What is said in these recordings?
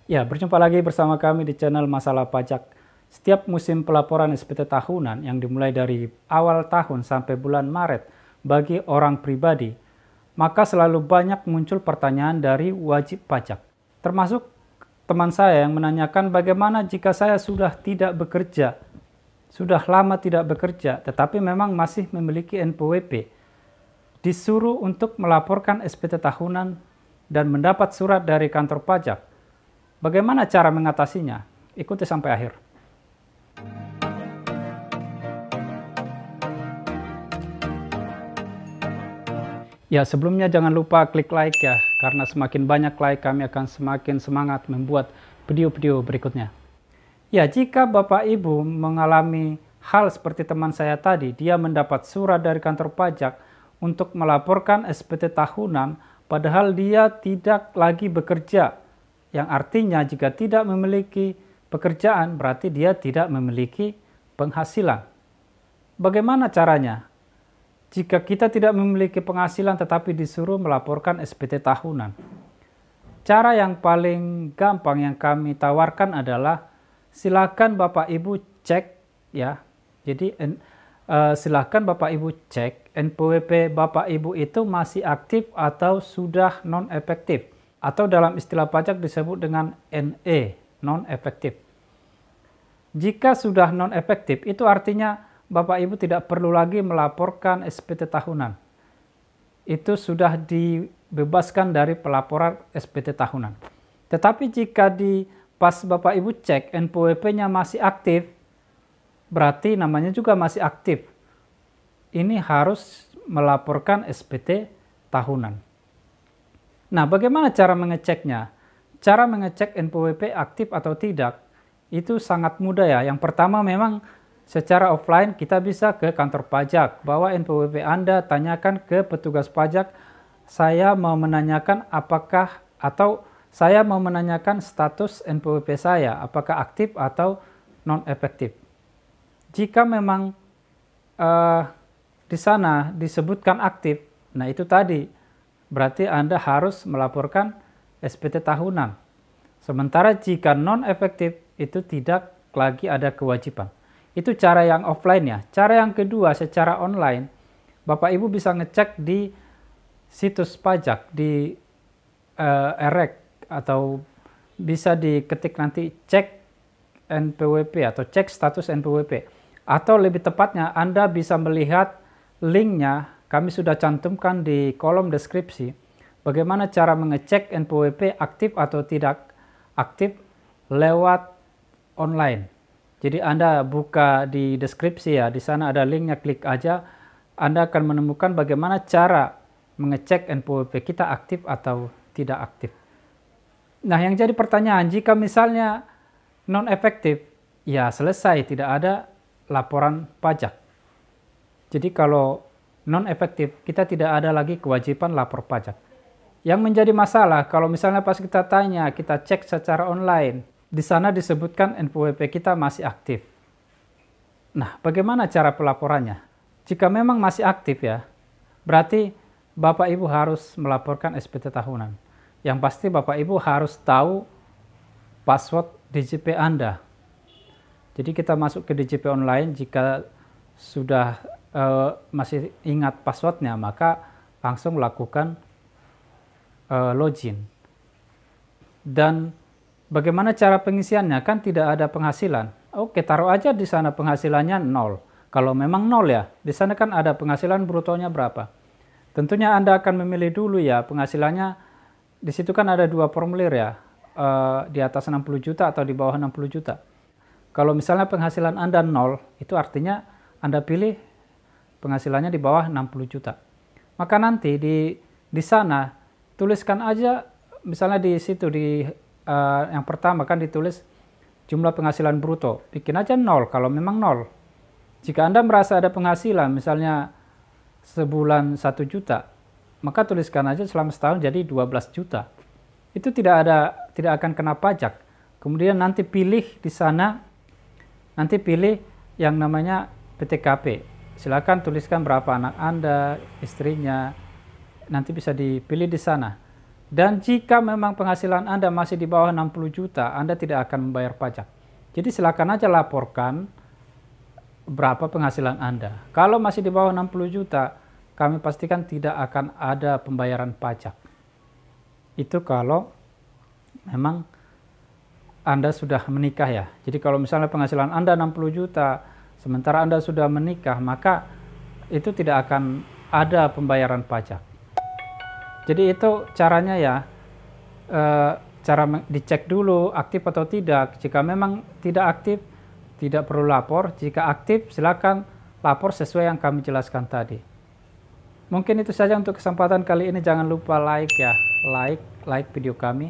Ya, berjumpa lagi bersama kami di channel Masalah Pajak. Setiap musim pelaporan SPT tahunan yang dimulai dari awal tahun sampai bulan Maret bagi orang pribadi, maka selalu banyak muncul pertanyaan dari wajib pajak. Termasuk teman saya yang menanyakan bagaimana jika saya sudah tidak bekerja, sudah lama tidak bekerja, tetapi memang masih memiliki NPWP, disuruh untuk melaporkan SPT tahunan dan mendapat surat dari kantor pajak. Bagaimana cara mengatasinya? Ikuti sampai akhir. Ya, sebelumnya jangan lupa klik like ya, karena semakin banyak like kami akan semakin semangat membuat video-video berikutnya. Ya, jika Bapak Ibu mengalami hal seperti teman saya tadi, dia mendapat surat dari kantor pajak untuk melaporkan SPT tahunan, padahal dia tidak lagi bekerja. Yang artinya jika tidak memiliki pekerjaan, berarti dia tidak memiliki penghasilan. Bagaimana caranya? Jika kita tidak memiliki penghasilan tetapi disuruh melaporkan SPT tahunan. Cara yang paling gampang yang kami tawarkan adalah silakan Bapak Ibu cek ya. Jadi silakan Bapak Ibu cek NPWP Bapak Ibu itu masih aktif atau sudah non-efektif. Atau dalam istilah pajak disebut dengan NE, non-efektif. Jika sudah non-efektif, itu artinya Bapak Ibu tidak perlu lagi melaporkan SPT tahunan. Itu sudah dibebaskan dari pelaporan SPT tahunan. Tetapi jika pas Bapak Ibu cek NPWP-nya masih aktif, berarti namanya juga masih aktif. Ini harus melaporkan SPT tahunan. Nah, bagaimana cara mengeceknya? Cara mengecek NPWP aktif atau tidak, itu sangat mudah ya. Yang pertama memang secara offline kita bisa ke kantor pajak. Bawa NPWP Anda, tanyakan ke petugas pajak, saya mau menanyakan apakah, atau saya mau menanyakan status NPWP saya, apakah aktif atau non-efektif. Jika memang di sana disebutkan aktif, nah itu tadi, berarti Anda harus melaporkan SPT tahunan. Sementara jika non-efektif, itu tidak lagi ada kewajiban. Itu cara yang offline ya. Cara yang kedua secara online, Bapak Ibu bisa ngecek di situs pajak, di EREK, atau bisa diketik nanti cek NPWP atau cek status NPWP. Atau lebih tepatnya Anda bisa melihat linknya. Kami sudah cantumkan di kolom deskripsi bagaimana cara mengecek NPWP aktif atau tidak aktif lewat online. Jadi Anda buka di deskripsi ya, di sana ada linknya, klik aja. Anda akan menemukan bagaimana cara mengecek NPWP kita aktif atau tidak aktif. Nah, yang jadi pertanyaan, jika misalnya non-efektif, ya selesai, tidak ada laporan pajak. Jadi kalau non-efektif, kita tidak ada lagi kewajiban lapor pajak. Yang menjadi masalah, kalau misalnya pas kita tanya, kita cek secara online, di sana disebutkan NPWP kita masih aktif. Nah, bagaimana cara pelaporannya? Jika memang masih aktif ya, berarti Bapak Ibu harus melaporkan SPT tahunan. Yang pasti Bapak Ibu harus tahu password DJP Anda. Jadi kita masuk ke DJP online, jika sudah masih ingat passwordnya, maka langsung lakukan login. Dan bagaimana cara pengisiannya? Kan tidak ada penghasilan. Oke, taruh aja di sana penghasilannya 0. Kalau memang 0 ya, di sana kan ada penghasilan brutonya berapa. Tentunya Anda akan memilih dulu ya penghasilannya. Di situ kan ada 2 formulir ya, di atas 60 juta atau di bawah 60 juta. Kalau misalnya penghasilan Anda 0, itu artinya Anda pilih penghasilannya di bawah 60 juta. Maka nanti di sana tuliskan aja, misalnya di situ yang pertama kan ditulis jumlah penghasilan bruto. Bikin aja 0 kalau memang 0. Jika Anda merasa ada penghasilan misalnya sebulan 1 juta, maka tuliskan aja selama setahun jadi 12 juta. Itu tidak akan kena pajak. Kemudian nanti pilih di sana, nanti pilih yang namanya PTKP. Silakan tuliskan berapa anak Anda, istrinya, nanti bisa dipilih di sana. Dan jika memang penghasilan Anda masih di bawah 60 juta, Anda tidak akan membayar pajak. Jadi silakan aja laporkan berapa penghasilan Anda. Kalau masih di bawah 60 juta, kami pastikan tidak akan ada pembayaran pajak. Itu kalau memang Anda sudah menikah ya. Jadi kalau misalnya penghasilan Anda 60 juta, sementara Anda sudah menikah, maka itu tidak akan ada pembayaran pajak. Jadi itu caranya ya, cara dicek dulu aktif atau tidak. Jika memang tidak aktif, tidak perlu lapor. Jika aktif, silakan lapor sesuai yang kami jelaskan tadi. Mungkin itu saja untuk kesempatan kali ini. Jangan lupa like ya, like video kami,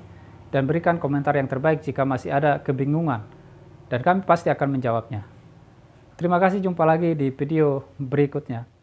dan berikan komentar yang terbaik jika masih ada kebingungan, dan kami pasti akan menjawabnya. Terima kasih, jumpa lagi di video berikutnya.